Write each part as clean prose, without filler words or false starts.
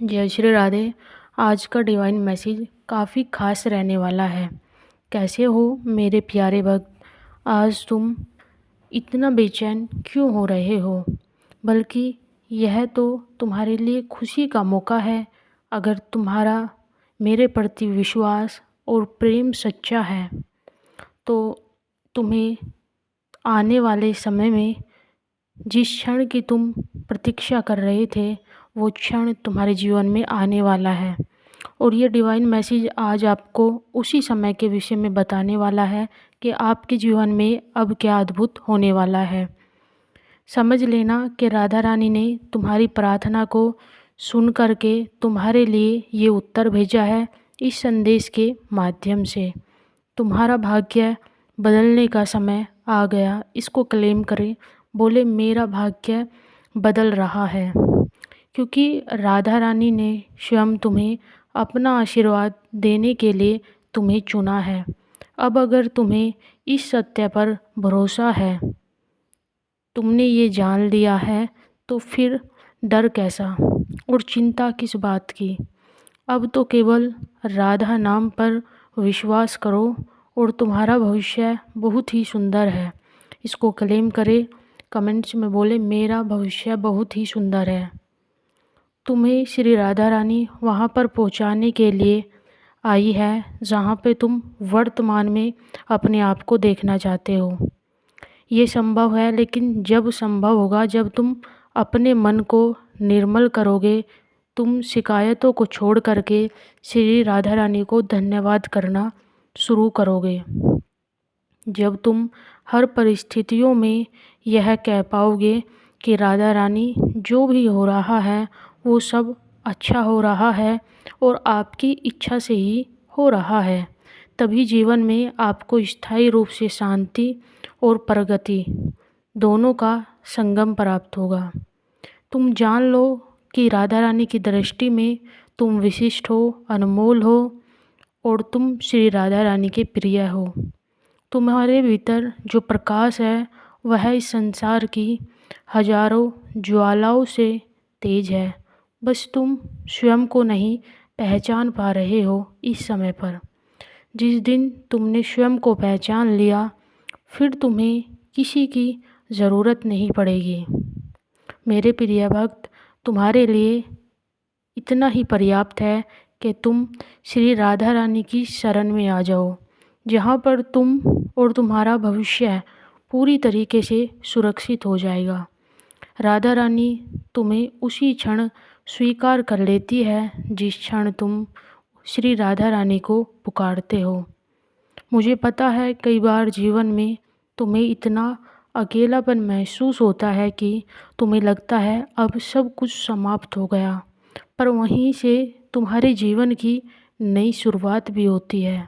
जय श्री राधे। आज का डिवाइन मैसेज काफ़ी खास रहने वाला है। कैसे हो मेरे प्यारे भक्त? आज तुम इतना बेचैन क्यों हो रहे हो? बल्कि यह तो तुम्हारे लिए खुशी का मौका है। अगर तुम्हारा मेरे प्रति विश्वास और प्रेम सच्चा है तो तुम्हें आने वाले समय में जिस क्षण की तुम प्रतीक्षा कर रहे थे वो क्षण तुम्हारे जीवन में आने वाला है। और ये डिवाइन मैसेज आज आपको उसी समय के विषय में बताने वाला है कि आपके जीवन में अब क्या अद्भुत होने वाला है। समझ लेना कि राधा रानी ने तुम्हारी प्रार्थना को सुन करके तुम्हारे लिए ये उत्तर भेजा है। इस संदेश के माध्यम से तुम्हारा भाग्य बदलने का समय आ गया। इसको क्लेम करें, बोले मेरा भाग्य बदल रहा है, क्योंकि राधा रानी ने स्वयं तुम्हें अपना आशीर्वाद देने के लिए तुम्हें चुना है। अब अगर तुम्हें इस सत्य पर भरोसा है, तुमने ये जान लिया है, तो फिर डर कैसा और चिंता किस बात की। अब तो केवल राधा नाम पर विश्वास करो और तुम्हारा भविष्य बहुत ही सुंदर है। इसको क्लेम करें, कमेंट्स में बोले मेरा भविष्य बहुत ही सुंदर है। तुम्हें श्री राधा रानी वहाँ पर पहुँचाने के लिए आई है जहाँ पे तुम वर्तमान में अपने आप को देखना चाहते हो। ये संभव है, लेकिन जब संभव होगा जब तुम अपने मन को निर्मल करोगे, तुम शिकायतों को छोड़ करके श्री राधा रानी को धन्यवाद करना शुरू करोगे। जब तुम हर परिस्थितियों में यह कह पाओगे कि राधा रानी जो भी हो रहा है वो सब अच्छा हो रहा है और आपकी इच्छा से ही हो रहा है, तभी जीवन में आपको स्थायी रूप से शांति और प्रगति दोनों का संगम प्राप्त होगा। तुम जान लो कि राधा रानी की दृष्टि में तुम विशिष्ट हो, अनमोल हो और तुम श्री राधा रानी के प्रिय हो। तुम्हारे भीतर जो प्रकाश है वह इस संसार की हजारों ज्वालाओं से तेज है। बस तुम स्वयं को नहीं पहचान पा रहे हो इस समय पर। जिस दिन तुमने स्वयं को पहचान लिया, फिर तुम्हें किसी की ज़रूरत नहीं पड़ेगी। मेरे प्रिय भक्त, तुम्हारे लिए इतना ही पर्याप्त है कि तुम श्री राधा रानी की शरण में आ जाओ, जहाँ पर तुम और तुम्हारा भविष्य पूरी तरीके से सुरक्षित हो जाएगा। राधा रानी तुम्हें उसी क्षण स्वीकार कर लेती है जिस क्षण तुम श्री राधा रानी को पुकारते हो। मुझे पता है कई बार जीवन में तुम्हें इतना अकेलापन महसूस होता है कि तुम्हें लगता है अब सब कुछ समाप्त हो गया, पर वहीं से तुम्हारे जीवन की नई शुरुआत भी होती है।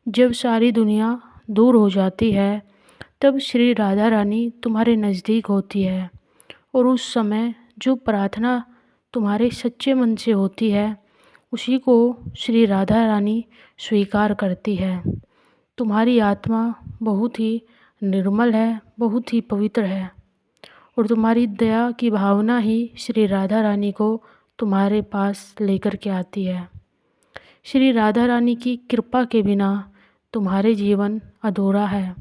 जब सारी दुनिया दूर हो जाती है, तब श्री राधा रानी तुम्हारे नज़दीक होती है और उस समय जो प्रार्थना तुम्हारे सच्चे मन से होती है उसी को श्री राधा रानी स्वीकार करती है। तुम्हारी आत्मा बहुत ही निर्मल है, बहुत ही पवित्र है और तुम्हारी दया की भावना ही श्री राधा रानी को तुम्हारे पास लेकर के आती है। श्री राधा रानी की कृपा के बिना तुम्हारे जीवन अधूरा है।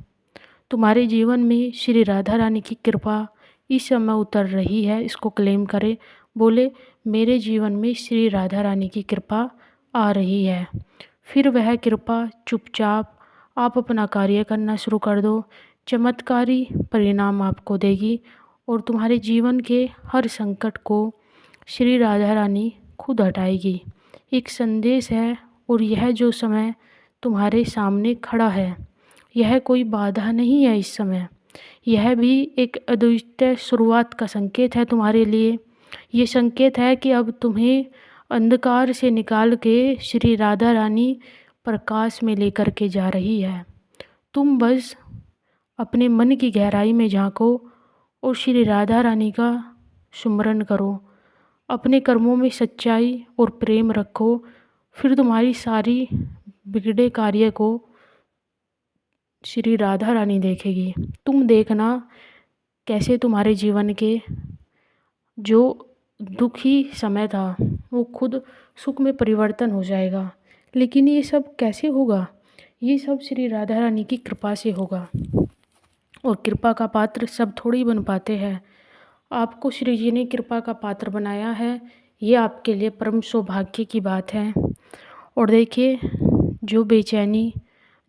तुम्हारे जीवन में श्री राधा रानी की कृपा इस समय उतर रही है। इसको क्लेम करें, बोले मेरे जीवन में श्री राधा रानी की कृपा आ रही है। फिर वह कृपा चुपचाप आप अपना कार्य करना शुरू कर दो, चमत्कारी परिणाम आपको देगी और तुम्हारे जीवन के हर संकट को श्री राधा रानी खुद हटाएगी। एक संदेश है और यह जो समय तुम्हारे सामने खड़ा है यह कोई बाधा नहीं है। इस समय यह भी एक अद्वितीय शुरुआत का संकेत है तुम्हारे लिए। ये संकेत है कि अब तुम्हें अंधकार से निकाल के श्री राधा रानी प्रकाश में लेकर के जा रही है। तुम बस अपने मन की गहराई में झांको और श्री राधा रानी का सुमरन करो। अपने कर्मों में सच्चाई और प्रेम रखो, फिर तुम्हारी सारी बिगड़े कार्य को श्री राधा रानी देखेगी। तुम देखना कैसे तुम्हारे जीवन के जो दुखी समय था वो खुद सुख में परिवर्तन हो जाएगा। लेकिन ये सब कैसे होगा? ये सब श्री राधा रानी की कृपा से होगा। और कृपा का पात्र सब थोड़ी बन पाते हैं। आपको श्री जी ने कृपा का पात्र बनाया है, ये आपके लिए परम सौभाग्य की बात है। और देखिए, जो बेचैनी,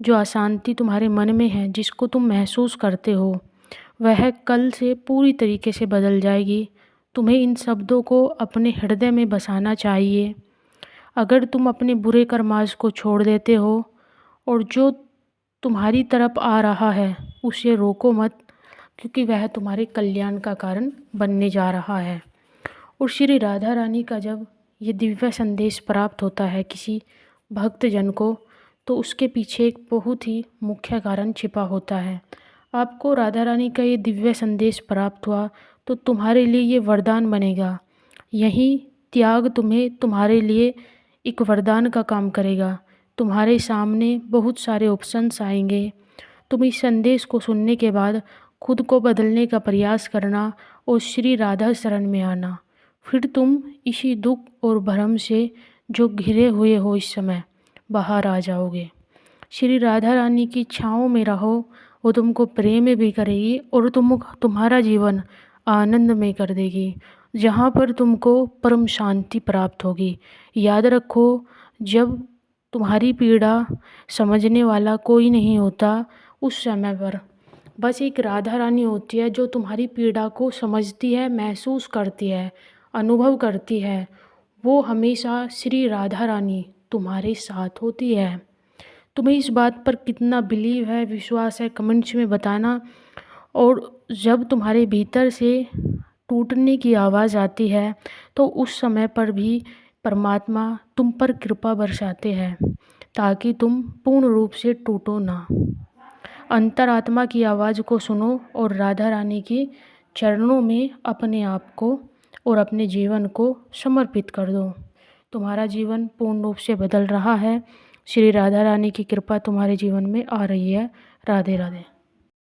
जो अशांति तुम्हारे मन में है, जिसको तुम महसूस करते हो, वह कल से पूरी तरीके से बदल जाएगी। तुम्हें इन शब्दों को अपने हृदय में बसाना चाहिए। अगर तुम अपने बुरे कर्मास को छोड़ देते हो और जो तुम्हारी तरफ आ रहा है उसे रोको मत, क्योंकि वह तुम्हारे कल्याण का कारण बनने जा रहा है। और श्री राधा रानी का जब ये दिव्य संदेश प्राप्त होता है किसी भक्तजन को, तो उसके पीछे एक बहुत ही मुख्य कारण छिपा होता है। आपको राधा रानी का ये दिव्य संदेश प्राप्त हुआ तो तुम्हारे लिए ये वरदान बनेगा। यही त्याग तुम्हारे लिए एक वरदान का काम करेगा। तुम्हारे सामने बहुत सारे ऑप्शंस आएंगे। तुम इस संदेश को सुनने के बाद खुद को बदलने का प्रयास करना और श्री राधा शरण में आना। फिर तुम इसी दुख और भ्रम से जो घिरे हुए हो इस समय, बाहर आ जाओगे। श्री राधा रानी की छाँव में रहो, वो तुमको प्रेम भी करेगी और तुम्हारा जीवन आनंद में कर देगी, जहाँ पर तुमको परम शांति प्राप्त होगी। याद रखो, जब तुम्हारी पीड़ा समझने वाला कोई नहीं होता, उस समय पर बस एक राधा रानी होती है जो तुम्हारी पीड़ा को समझती है, महसूस करती है, अनुभव करती है। वो हमेशा श्री राधा रानी तुम्हारे साथ होती है। तुम्हें इस बात पर कितना बिलीव है, विश्वास है, कमेंट्स में बताना। और जब तुम्हारे भीतर से टूटने की आवाज़ आती है तो उस समय पर भी परमात्मा तुम पर कृपा बरसाते हैं, ताकि तुम पूर्ण रूप से टूटो ना। अंतरात्मा की आवाज़ को सुनो और राधा रानी के चरणों में अपने आप को और अपने जीवन को समर्पित कर दो। तुम्हारा जीवन पूर्ण रूप से बदल रहा है। श्री राधा रानी की कृपा तुम्हारे जीवन में आ रही है। राधे राधे।